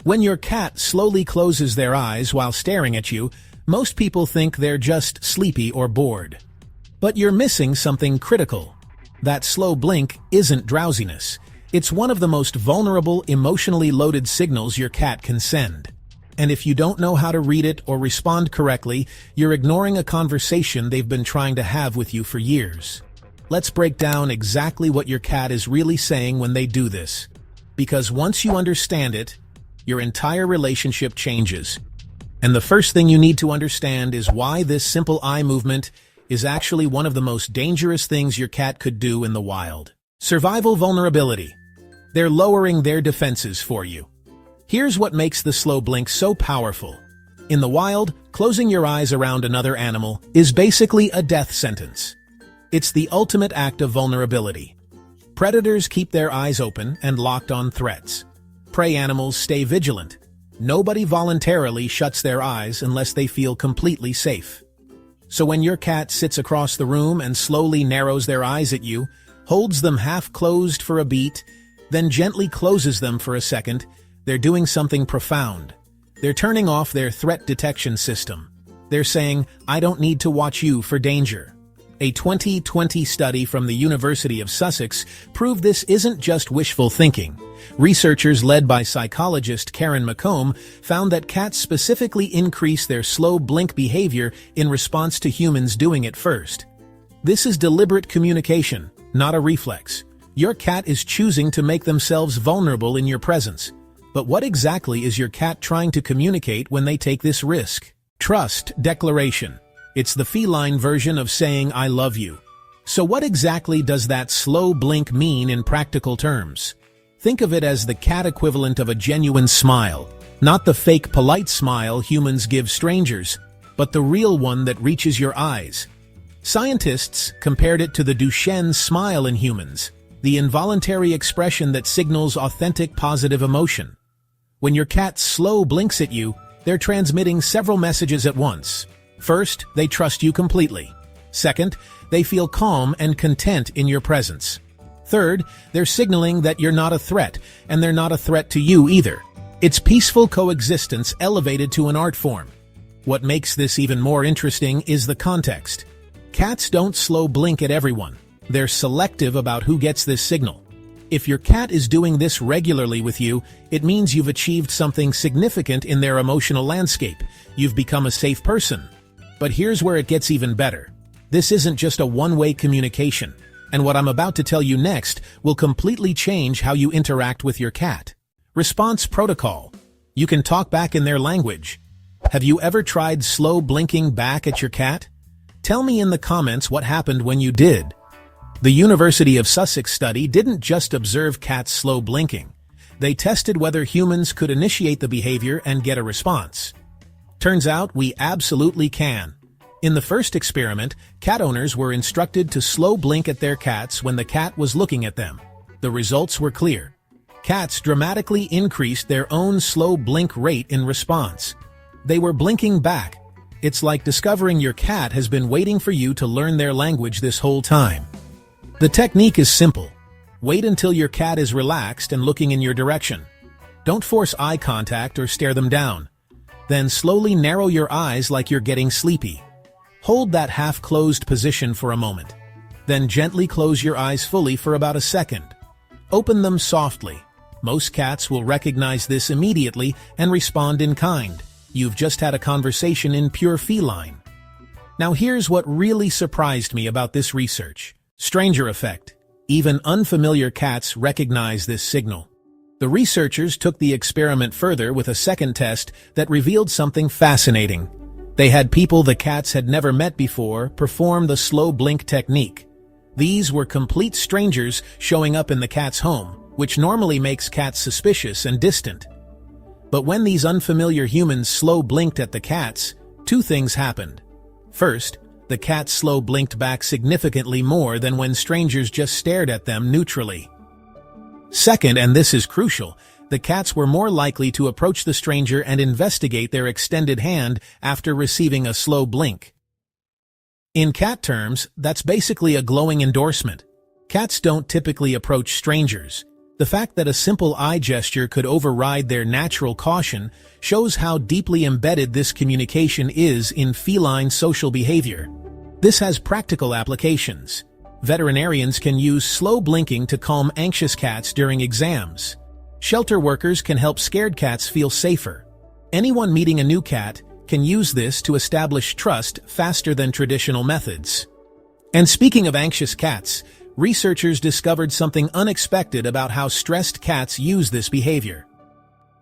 When your cat slowly closes their eyes while staring at you, most people think they're just sleepy or bored. But you're missing something critical. That slow blink isn't drowsiness. It's one of the most vulnerable, emotionally loaded signals your cat can send. And if you don't know how to read it or respond correctly, you're ignoring a conversation they've been trying to have with you for years. Let's break down exactly what your cat is really saying when they do this. Because once you understand it, your entire relationship changes. And the first thing you need to understand is why this simple eye movement is actually one of the most dangerous things your cat could do in the wild. Survival vulnerability. They're lowering their defenses for you. Here's what makes the slow blink so powerful. In the wild, closing your eyes around another animal is basically a death sentence. It's the ultimate act of vulnerability. Predators keep their eyes open and locked on threats. Prey animals stay vigilant. Nobody voluntarily shuts their eyes unless they feel completely safe. So when your cat sits across the room and slowly narrows their eyes at you, holds them half closed for a beat, then gently closes them for a second, they're doing something profound. They're turning off their threat detection system. They're saying, "I don't need to watch you for danger." A 2020 study from the University of Sussex proved this isn't just wishful thinking. Researchers led by psychologist McComb found that cats specifically increase their slow blink behavior in response to humans doing it first. This is deliberate communication, not a reflex. Your cat is choosing to make themselves vulnerable in your presence. But what exactly is your cat trying to communicate when they take this risk? Trust declaration. It's the feline version of saying, "I love you." So what exactly does that slow blink mean in practical terms? Think of it as the cat equivalent of a genuine smile. Not the fake polite smile humans give strangers, but the real one that reaches your eyes. Scientists compared it to the Duchenne smile in humans, the involuntary expression that signals authentic positive emotion. When your cat slow blinks at you, they're transmitting several messages at once. First, they trust you completely. Second, they feel calm and content in your presence. Third, they're signaling that you're not a threat, and they're not a threat to you either. It's peaceful coexistence elevated to an art form. What makes this even more interesting is the context. Cats don't slow blink at everyone. They're selective about who gets this signal. If your cat is doing this regularly with you, it means you've achieved something significant in their emotional landscape. You've become a safe person. But here's where it gets even better. This isn't just a one-way communication, and what I'm about to tell you next will completely change how you interact with your cat. Response protocol. You can talk back in their language. Have you ever tried slow blinking back at your cat? Tell me in the comments what happened when you did. The University of Sussex study didn't just observe cats slow blinking. They tested whether humans could initiate the behavior and get a response. Turns out we absolutely can. In the first experiment, cat owners were instructed to slow blink at their cats when the cat was looking at them. The results were clear. Cats dramatically increased their own slow blink rate in response. They were blinking back. It's like discovering your cat has been waiting for you to learn their language this whole time. The technique is simple. Wait until your cat is relaxed and looking in your direction. Don't force eye contact or stare them down. Then slowly narrow your eyes like you're getting sleepy. Hold that half-closed position for a moment. Then gently close your eyes fully for about a second. Open them softly. Most cats will recognize this immediately and respond in kind. You've just had a conversation in pure feline. Now here's what really surprised me about this research. Stranger effect. Even unfamiliar cats recognize this signal. The researchers took the experiment further with a second test that revealed something fascinating. They had people the cats had never met before perform the slow blink technique. These were complete strangers showing up in the cat's home, which normally makes cats suspicious and distant. But when these unfamiliar humans slow blinked at the cats, two things happened. First, the cats slow blinked back significantly more than when strangers just stared at them neutrally. Second, and this is crucial, the cats were more likely to approach the stranger and investigate their extended hand after receiving a slow blink. In cat terms, that's basically a glowing endorsement. Cats don't typically approach strangers. The fact that a simple eye gesture could override their natural caution shows how deeply embedded this communication is in feline social behavior. This has practical applications. Veterinarians can use slow blinking to calm anxious cats during exams. Shelter workers can help scared cats feel safer. Anyone meeting a new cat can use this to establish trust faster than traditional methods. And speaking of anxious cats, researchers discovered something unexpected about how stressed cats use this behavior.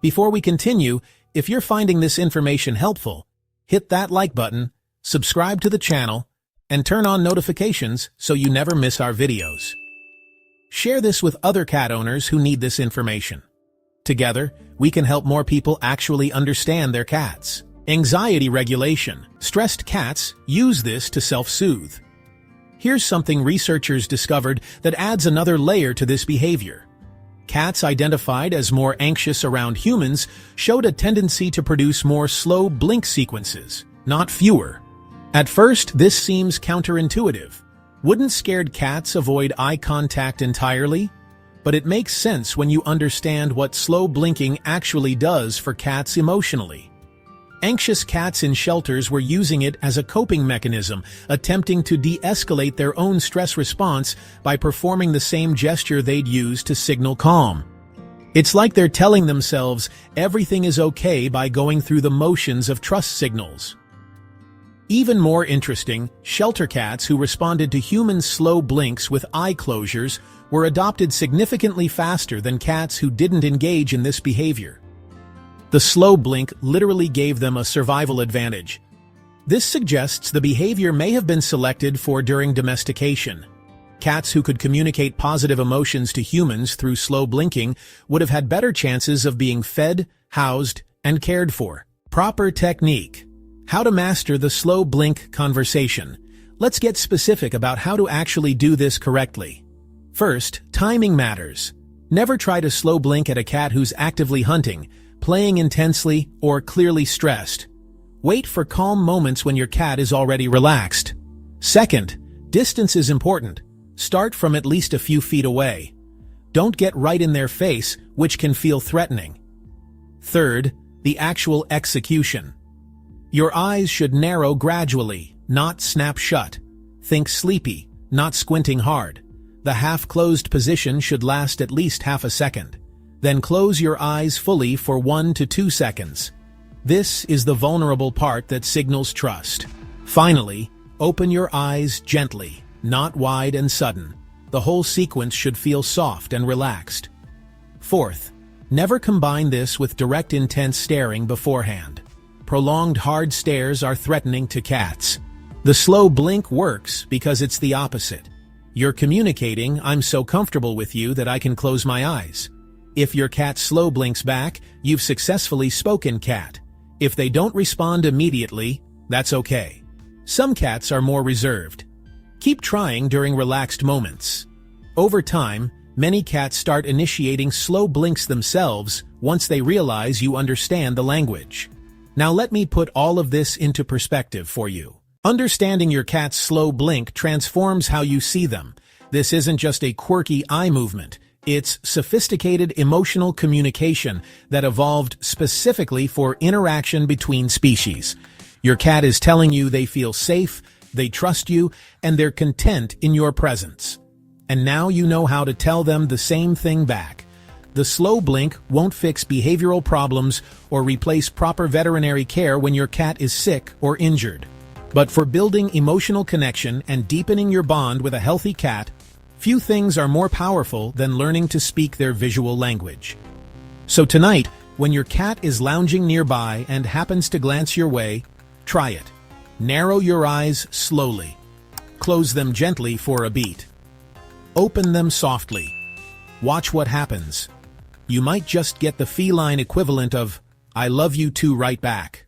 Before we continue, if you're finding this information helpful, hit that like button, subscribe to the channel, and turn on notifications so you never miss our videos. Share this with other cat owners who need this information. Together, we can help more people actually understand their cats. Anxiety regulation. Stressed cats use this to self-soothe. Here's something researchers discovered that adds another layer to this behavior. Cats identified as more anxious around humans showed a tendency to produce more slow blink sequences, not fewer. At first, this seems counterintuitive. Wouldn't scared cats avoid eye contact entirely? But it makes sense when you understand what slow blinking actually does for cats emotionally. Anxious cats in shelters were using it as a coping mechanism, attempting to de-escalate their own stress response by performing the same gesture they'd use to signal calm. It's like they're telling themselves everything is okay by going through the motions of trust signals. Even more interesting, shelter cats who responded to human slow blinks with eye closures were adopted significantly faster than cats who didn't engage in this behavior. The slow blink literally gave them a survival advantage. This suggests the behavior may have been selected for during domestication. Cats who could communicate positive emotions to humans through slow blinking would have had better chances of being fed, housed, and cared for. Proper technique. How to master the slow blink conversation. Let's get specific about how to actually do this correctly. First, timing matters. Never try to slow blink at a cat who's actively hunting, playing intensely, or clearly stressed. Wait for calm moments when your cat is already relaxed. Second, distance is important. Start from at least a few feet away. Don't get right in their face, which can feel threatening. Third, the actual execution. Your eyes should narrow gradually, not snap shut. Think sleepy, not squinting hard. The half-closed position should last at least half a second. Then close your eyes fully for 1 to 2 seconds. This is the vulnerable part that signals trust. Finally, open your eyes gently, not wide and sudden. The whole sequence should feel soft and relaxed. Fourth, never combine this with direct intense staring beforehand. Prolonged hard stares are threatening to cats. The slow blink works because it's the opposite. You're communicating, "I'm so comfortable with you that I can close my eyes." If your cat slow blinks back, you've successfully spoken cat. If they don't respond immediately, that's okay. Some cats are more reserved. Keep trying during relaxed moments. Over time, many cats start initiating slow blinks themselves once they realize you understand the language. Now let me put all of this into perspective for you. Understanding your cat's slow blink transforms how you see them. This isn't just a quirky eye movement. It's sophisticated emotional communication that evolved specifically for interaction between species. Your cat is telling you they feel safe, they trust you, and they're content in your presence. And now you know how to tell them the same thing back. The slow blink won't fix behavioral problems or replace proper veterinary care when your cat is sick or injured. But for building emotional connection and deepening your bond with a healthy cat, few things are more powerful than learning to speak their visual language. So tonight, when your cat is lounging nearby and happens to glance your way, try it. Narrow your eyes slowly. Close them gently for a beat. Open them softly. Watch what happens. You might just get the feline equivalent of, "I love you too" right back.